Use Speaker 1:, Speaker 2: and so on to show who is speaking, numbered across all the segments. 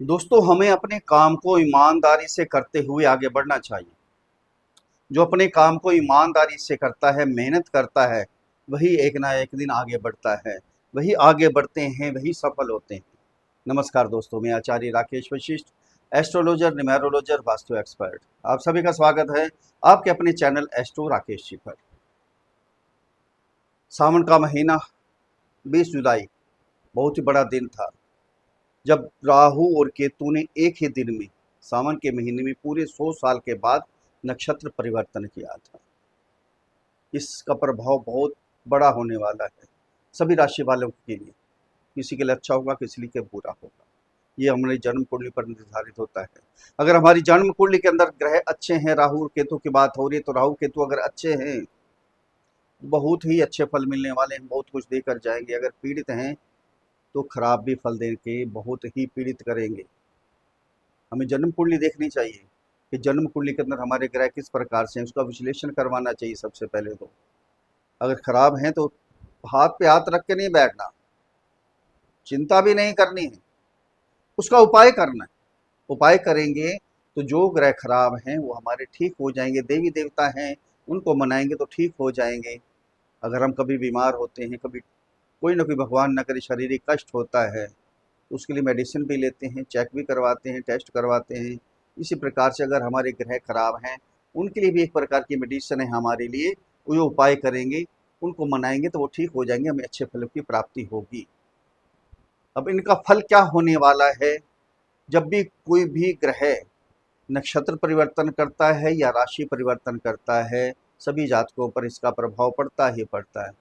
Speaker 1: दोस्तों, हमें अपने काम को ईमानदारी से करते हुए आगे बढ़ना चाहिए। जो अपने काम को ईमानदारी से करता है, मेहनत करता है, वही एक ना एक दिन आगे बढ़ता है। वही आगे बढ़ते हैं, वही सफल होते हैं। नमस्कार दोस्तों, मैं आचार्य राकेश वशिष्ठ, एस्ट्रोलॉजर, न्यूमेरोलॉजर, वास्तु एक्सपर्ट। आप सभी का स्वागत है आपके अपने चैनल एस्ट्रो राकेश जी पर। सावन का महीना 20 जुलाई बहुत ही बड़ा दिन था, जब राहु और केतु ने एक ही दिन में सावन के महीने में पूरे 100 साल के बाद नक्षत्र परिवर्तन किया था। इसका प्रभाव बहुत बड़ा होने वाला है सभी राशि वालों के लिए। किसी के लिए अच्छा होगा, किसी के लिए बुरा होगा। ये हमारी जन्म कुंडली पर निर्धारित होता है। अगर हमारी जन्म कुंडली के अंदर ग्रह अच्छे हैं, राहु और केतु की बात हो रही है, तो राहु केतु अगर अच्छे हैं बहुत ही अच्छे फल मिलने वाले हैं, बहुत कुछ देकर जाएंगे। अगर पीड़ित हैं तो खराब भी फल दे के बहुत ही पीड़ित करेंगे। हमें जन्म कुंडली देखनी चाहिए कि जन्म कुंडली के अंदर हमारे ग्रह किस प्रकार से हैं, उसका विश्लेषण करवाना चाहिए सबसे पहले तो। अगर खराब हैं तो हाथ पे हाथ रख के नहीं बैठना, चिंता भी नहीं करनी है, उसका उपाय करना है। उपाय करेंगे तो जो ग्रह खराब हैं वो हमारे ठीक हो जाएंगे। देवी देवता हैं, उनको मनाएंगे तो ठीक हो जाएंगे। अगर हम कभी बीमार होते हैं, कभी कोई ना कोई भगवान न करे शारीरिक कष्ट होता है, तो उसके लिए मेडिसिन भी लेते हैं, चेक भी करवाते हैं, टेस्ट करवाते हैं। इसी प्रकार से अगर हमारे ग्रह खराब हैं, उनके लिए भी एक प्रकार की मेडिसिन है हमारे लिए। वो जो उपाय करेंगे, उनको मनाएंगे तो वो ठीक हो जाएंगे, हमें अच्छे फलों की प्राप्ति होगी। अब इनका फल क्या होने वाला है? जब भी कोई भी ग्रह नक्षत्र परिवर्तन करता है या राशि परिवर्तन करता है, सभी जातकों पर इसका प्रभाव पड़ता ही पड़ता है।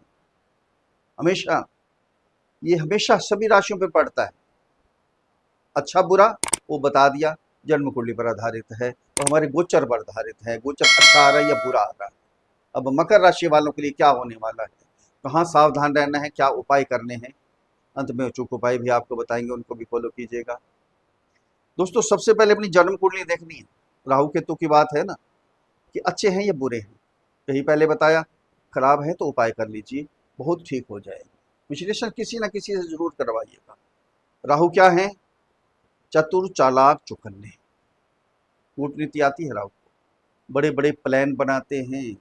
Speaker 1: हमेशा, ये हमेशा सभी राशियों पर पड़ता है। अच्छा बुरा वो बता दिया, जन्म कुंडली पर आधारित है, तो हमारे गोचर पर आधारित है। गोचर अच्छा आ रहा है या बुरा आ रहा है। अब मकर राशि वालों के लिए क्या होने वाला है, कहाँ सावधान रहना है, क्या उपाय करने हैं, अंत में अचूक उपाय भी आपको बताएंगे, उनको भी फॉलो कीजिएगा। दोस्तों, सबसे पहले अपनी जन्म कुंडली देखनी है। राहु केतु की बात है ना, कि अच्छे हैं या बुरे हैं, यही पहले बताया। खराब है तो उपाय कर लीजिए, बहुत ठीक हो जाएगा। विश्लेषण किसी न किसी से जरूर करवाइएगा। राहु क्या है? चतुर, चालाक, चौकन्ने। कूटनीति आती है राहु को। बड़े बड़े प्लान बनाते हैं।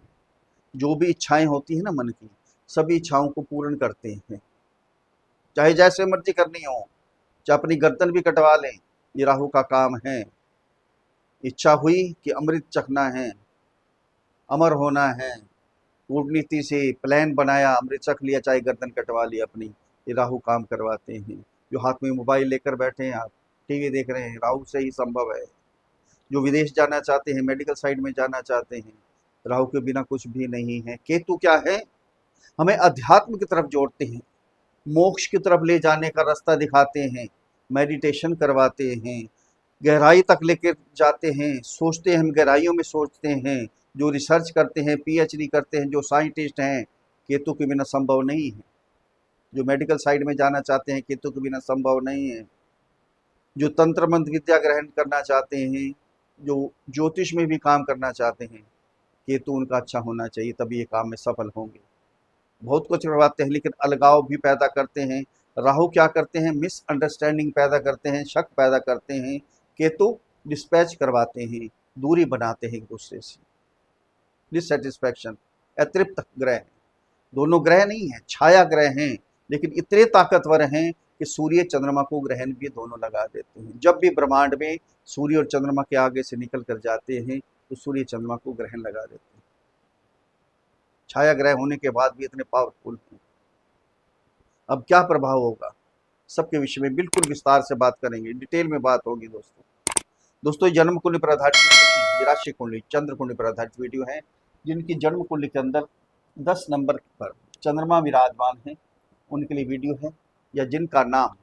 Speaker 1: जो भी इच्छाएं होती है ना मन की, सभी इच्छाओं को पूर्ण करते हैं, चाहे जैसे मर्जी करनी हो, चाहे अपनी गर्दन भी कटवा लें। ये राहु का काम है। इच्छा हुई कि अमृत चखना है, अमर होना है, कूटनीति से प्लान बनाया, अमृत चख लिया, चाहे गर्दन कटवा ली अपनी। ये राहु काम करवाते हैं। जो हाथ में मोबाइल लेकर बैठे हैं आप, टीवी देख रहे हैं, राहु से ही संभव है। जो विदेश जाना चाहते हैं, मेडिकल साइड में जाना चाहते हैं, राहु के बिना कुछ भी नहीं है। केतु क्या है? हमें अध्यात्म की तरफ जोड़ते हैं, मोक्ष की तरफ ले जाने का रास्ता दिखाते हैं, मेडिटेशन करवाते हैं, गहराई तक लेकर जाते हैं। सोचते हैं, हम गहराइयों में सोचते हैं। जो रिसर्च करते हैं, पीएचडी करते हैं, जो साइंटिस्ट हैं, केतु के बिना संभव नहीं है। जो मेडिकल साइड में जाना चाहते हैं, केतु के बिना संभव नहीं है। जो तंत्र मंत्र विद्या ग्रहण करना चाहते हैं, जो ज्योतिष में भी काम करना चाहते हैं, केतु उनका अच्छा होना चाहिए, तभी ये काम में सफल होंगे। बहुत कुछ करवाते हैं लेकिन अलगाव भी पैदा करते हैं। राहु क्या करते हैं? मिसअंडरस्टैंडिंग पैदा करते हैं, शक पैदा करते हैं। केतु डिस्पैच करवाते हैं, दूरी बनाते हैं एक दूसरे से। डिससेटिस्फैक्शन, अतृप्त ग्रह हैं। दोनों ग्रह नहीं है, छाया ग्रह हैं, लेकिन इतने ताकतवर हैं कि सूर्य चंद्रमा को ग्रहण भी दोनों लगा देते हैं। जब भी ब्रह्मांड में सूर्य और चंद्रमा के आगे से निकल कर जाते हैं, तो सूर्य चंद्रमा को ग्रहण लगा देते हैं। छाया ग्रह होने के बाद भी इतने पावरफुल हैं। अब क्या प्रभाव होगा, सबके विषय में बिल्कुल विस्तार से बात करेंगे, डिटेल में बात होगी। दोस्तों, जन्म कुंडली पर आधारित वीडियो नहीं, ये राशि कुंडली, चंद्र कुंडली पर आधारित वीडियो है। जिनकी जन्म कुंडली के अंदर 10 नंबर पर चंद्रमा विराजमान है, उनके लिए वीडियो है, या जिनका नाम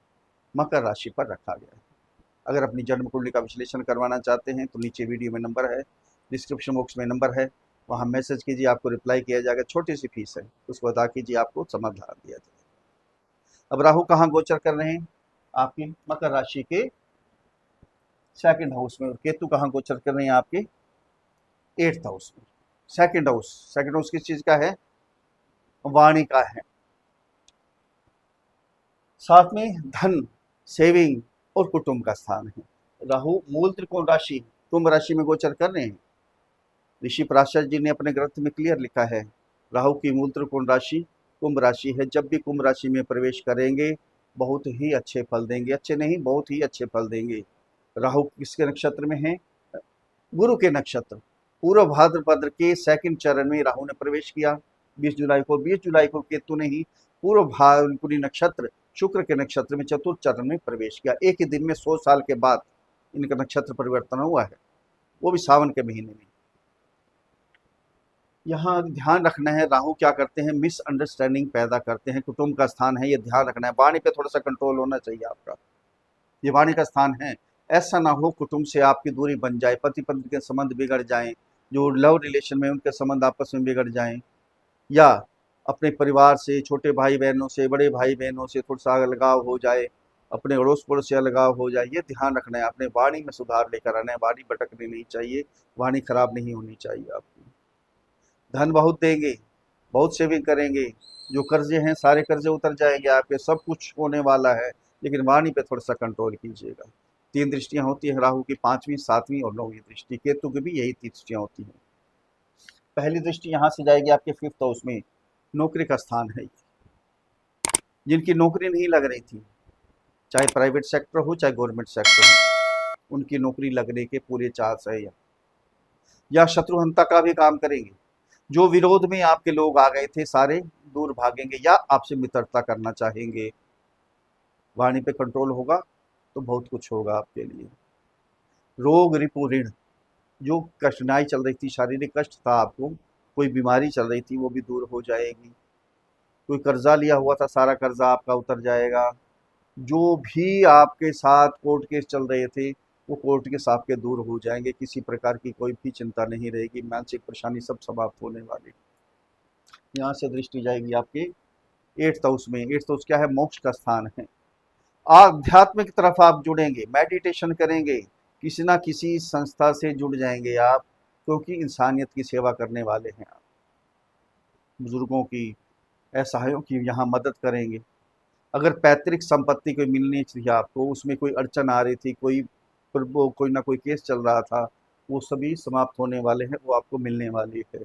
Speaker 1: मकर राशि पर रखा गया है। अगर अपनी जन्म कुंडली का विश्लेषण करवाना चाहते हैं तो नीचे वीडियो में नंबर है, डिस्क्रिप्शन बॉक्स में नंबर है, वहाँ मैसेज कीजिए, आपको रिप्लाई किया जाएगा। छोटी सी फीस है, उसको अदा कीजिए, आपको समाधान दिया जाएगा। अब राहु कहाँ गोचर कर रहे हैं? आपकी मकर राशि के सेकंड हाउस में। और केतु कहाँ गोचर कर रहे हैं? आपके 8th हाउस में। सेकंड हाउस किस चीज का है? वाणी का है। साथ में धन, सेविंग, और कुटुंब का स्थान है। राहु मूल त्रिकोण राशि कुंभ राशि में गोचर कर रहे हैं। ऋषि पराशर जी ने अपने ग्रंथ में क्लियर लिखा है, राहु की मूल त्रिकोण राशि कुंभ राशि है। जब भी कुंभ राशि में प्रवेश करेंगे बहुत ही अच्छे फल देंगे, अच्छे नहीं बहुत ही अच्छे फल देंगे। राहु किसके नक्षत्र में है? गुरु के नक्षत्र पूर्व भाद्रपद के सेकंड चरण में राहु ने प्रवेश किया 20 जुलाई को। 20 जुलाई को केतु ने ही पूर्व भाद्रपद नक्षत्र शुक्र के नक्षत्र में चतुर्थ चरण में प्रवेश किया। एक ही दिन में 100 साल के बाद इनका नक्षत्र परिवर्तन हुआ है, वो भी सावन के महीने में। यहाँ ध्यान रखना है, राहु क्या करते हैं? मिसअंडरस्टैंडिंग पैदा करते हैं। कुटुंब का स्थान है, ये ध्यान रखना है। वाणी पे थोड़ा सा कंट्रोल होना चाहिए आपका, ये वाणी का स्थान है। ऐसा ना हो कुटुंब से आपकी दूरी बन जाए, पति पत्नी के संबंध बिगड़ जाएं, जो लव रिलेशन में उनके संबंध आपस में बिगड़ जाएं, या अपने परिवार से, छोटे भाई बहनों से, बड़े भाई बहनों से थोड़ा सा अलगाव हो जाए, अपने अड़ोस पड़ोस से अलगाव हो जाए। ये ध्यान रखना है, अपने वाणी में सुधार लेकर आना है। वाणी भटकनी नहीं चाहिए, वाणी खराब नहीं होनी चाहिए आपकी। धन बहुत देंगे, बहुत सेविंग करेंगे, जो कर्जे हैं सारे कर्जे उतर जाएंगे आपके, सब कुछ होने वाला है। लेकिन वाणी पे थोड़ा सा कंट्रोल कीजिएगा। 3 दृष्टियां होती हैं राहु की, 5वीं 7वीं और 9वीं दृष्टि। केतु की भी यही 3 दृष्टियां होती हैं। पहली दृष्टि यहाँ से जाएगी आपके 5th हाउस में, नौकरी का स्थान है। जिनकी नौकरी नहीं लग रही थी, चाहे प्राइवेट सेक्टर हो चाहे गवर्नमेंट सेक्टर हो, उनकी नौकरी लगने के पूरे चांस है। या शत्रुहंता का भी काम करेंगे। जो विरोध में आपके लोग आ गए थे सारे दूर भागेंगे या आपसे मित्रता करना चाहेंगे। वाणी पे कंट्रोल होगा तो बहुत कुछ होगा आपके लिए। रोग रिपु ऋण, जो कठिनाई चल रही थी, शारीरिक कष्ट था आपको, कोई बीमारी चल रही थी, वो भी दूर हो जाएगी। कोई कर्जा लिया हुआ था, सारा कर्जा आपका उतर जाएगा। जो भी आपके साथ कोर्ट केस चल रहे थे वो कोर्ट केस आपके दूर हो जाएंगे। किसी प्रकार की कोई भी चिंता नहीं रहेगी, मानसिक परेशानी सब समाप्त होने वाली। यहाँ से दृष्टि जाएगी आपके 8th हाउस में। 8th हाउस क्या है? मोक्ष का स्थान है। आध्यात्मिक तरफ आप जुड़ेंगे, मेडिटेशन करेंगे, किसी ना किसी संस्था से जुड़ जाएंगे आप, क्योंकि इंसानियत की सेवा करने वाले हैं आप। बुजुर्गों की, असहायों की यहाँ मदद करेंगे। अगर पैतृक संपत्ति कोई मिलनी थी आपको, उसमें कोई अड़चन आ रही थी, कोई ना कोई केस चल रहा था, वो सभी समाप्त होने वाले हैं, वो आपको मिलने वाली है।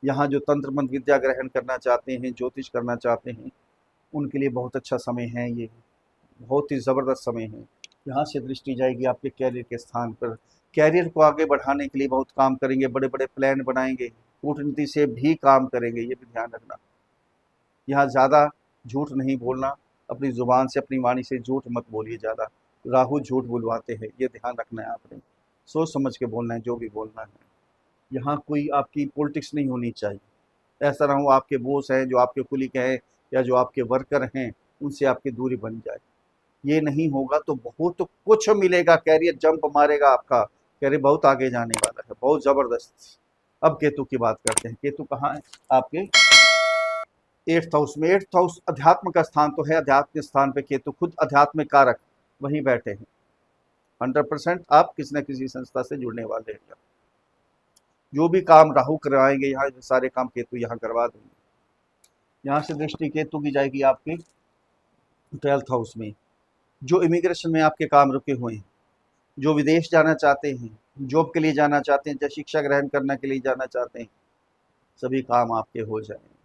Speaker 1: यहाँ जो तंत्र मंत्र विद्या ग्रहण करना चाहते हैं, ज्योतिष करना चाहते हैं, उनके लिए बहुत अच्छा समय है। ये बहुत ही ज़बरदस्त समय है। यहाँ से दृष्टि जाएगी आपके कैरियर के स्थान पर। कैरियर को आगे बढ़ाने के लिए बहुत काम करेंगे, बड़े बड़े प्लान बनाएंगे, कूटनीति से भी काम करेंगे, ये भी ध्यान रखना। यहाँ ज़्यादा झूठ नहीं बोलना, अपनी ज़ुबान से, अपनी वाणी से झूठ मत बोलिए ज़्यादा। राहु झूठ बुलवाते हैं, ये ध्यान रखना है आपने। सोच समझ के बोलना है जो भी बोलना है। यहाँ कोई आपकी पॉलिटिक्स नहीं होनी चाहिए। ऐसा ना हो आपके बॉस हैं, जो आपके कुलीग हैं या जो आपके वर्कर हैं, उनसे आपकी दूरी बन जाए। ये नहीं होगा तो बहुत कुछ मिलेगा, कैरियर जंप मारेगा आपका, कैरियर बहुत आगे जाने वाला है, बहुत ज़बरदस्त। अब केतु की बात करते हैं। केतु कहाँ है? आपके 8th हाउस में। 8th हाउस अध्यात्म का स्थान तो है, अध्यात्म स्थान पे केतु खुद अध्यात्म कारक वहीं बैठे हैं। 100% आप किसी न किसी संस्था से जुड़ने वाले हैं। जो भी काम राहु करवाएंगे यहाँ, सारे काम केतु यहाँ करवा देंगे। यहाँ से दृष्टि केतु की जाएगी आपके 12th हाउस में। जो इमिग्रेशन में आपके काम रुके हुए हैं, जो विदेश जाना चाहते हैं, जॉब के लिए जाना चाहते हैं, या शिक्षा ग्रहण करने के लिए जाना चाहते हैं, सभी काम आपके हो जाएंगे।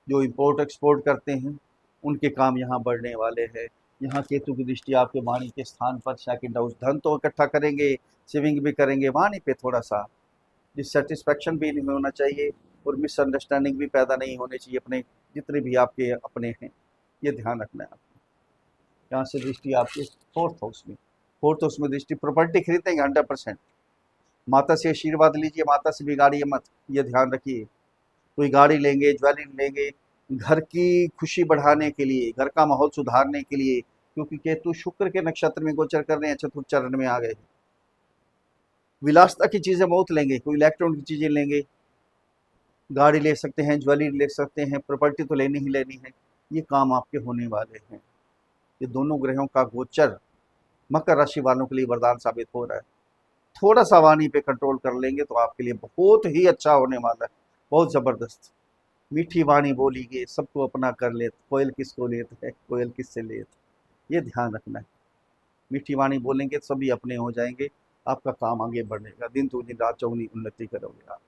Speaker 1: जो इंपोर्ट एक्सपोर्ट करते हैं उनके काम यहाँ बढ़ने वाले हैं। यहाँ केतु की दृष्टि आपके वाणी के स्थान पर सेकंड हाउस। धन तो इकट्ठा करेंगे, सेविंग भी करेंगे, वाणी पे थोड़ा सा डिससेटिस्फैक्शन भी नहीं होना चाहिए और मिसअंडरस्टैंडिंग भी पैदा नहीं होनी चाहिए अपने जितने भी आपके अपने हैं, ये ध्यान रखना है आपको। यहाँ से दृष्टि आपके 4th हाउस में। 4th हाउस में दृष्टि, प्रॉपर्टी खरीदेंगे 100%। माता से आशीर्वाद लीजिए, माता से बिगाड़िए मत, ये ध्यान रखिए। कोई गाड़ी लेंगे, ज्वेलरी लेंगे, घर की खुशी बढ़ाने के लिए, घर का माहौल सुधारने के लिए, क्योंकि केतु शुक्र के नक्षत्र में गोचर कर रहे हैं, चतुर्थ चरण में आ गए। विलासता की चीज़ें बहुत लेंगे, कोई इलेक्ट्रॉनिक चीज़ें लेंगे, गाड़ी ले सकते हैं, ज्वेलरी ले सकते हैं, प्रॉपर्टी तो लेनी ही लेनी है। ये काम आपके होने वाले हैं। ये दोनों ग्रहों का गोचर मकर राशि वालों के लिए वरदान साबित हो रहा है। थोड़ा सा वाणी पे कंट्रोल कर लेंगे तो आपके लिए बहुत ही अच्छा होने वाला है, बहुत ज़बरदस्त। मीठी वाणी बोलीगे, सबको अपना कर लेत, कोयल किसको लेत है, कोयल किससे लेत, ये ध्यान रखना है। मीठी वाणी बोलेंगे तो सभी अपने हो जाएंगे, आपका काम आगे बढ़ेगा, दिन दूनी रात चौगुनी उन्नति करोगे आप।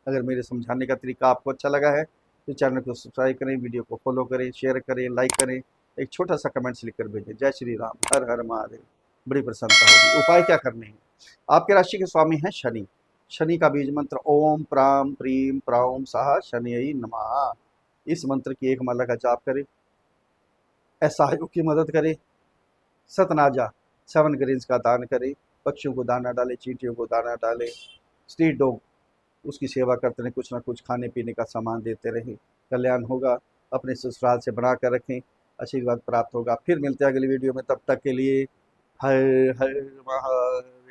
Speaker 1: अगर मेरे समझाने का तरीका आपको अच्छा लगा है तो चैनल को सब्सक्राइब करें, वीडियो को फॉलो करें, शेयर करें, लाइक करें, एक छोटा सा कमेंट्स लिख कर भेजें। जय श्री राम, हर हर महादेव। बड़ी प्रसन्नता होगी। उपाय क्या करने हैं? आपके राशि के स्वामी हैं शनि। शनि का बीज मंत्र ओम प्राम प्रीम प्राम साह शनि नमः। इस मंत्र की एक माला का जाप करें, असहायों की मदद करें, सतनाजा 7 ग्रेन्स का दान करें, पक्षियों को दाना डालें, चींटियों को दाना डालें, स्ट्रीट डॉग उसकी सेवा करते रहें, कुछ ना कुछ खाने पीने का सामान देते रहें, कल्याण होगा। अपने ससुराल से बना कर रखें, आशीर्वाद प्राप्त होगा। फिर मिलते हैं अगली वीडियो में, तब तक के लिए हर हर महादेव।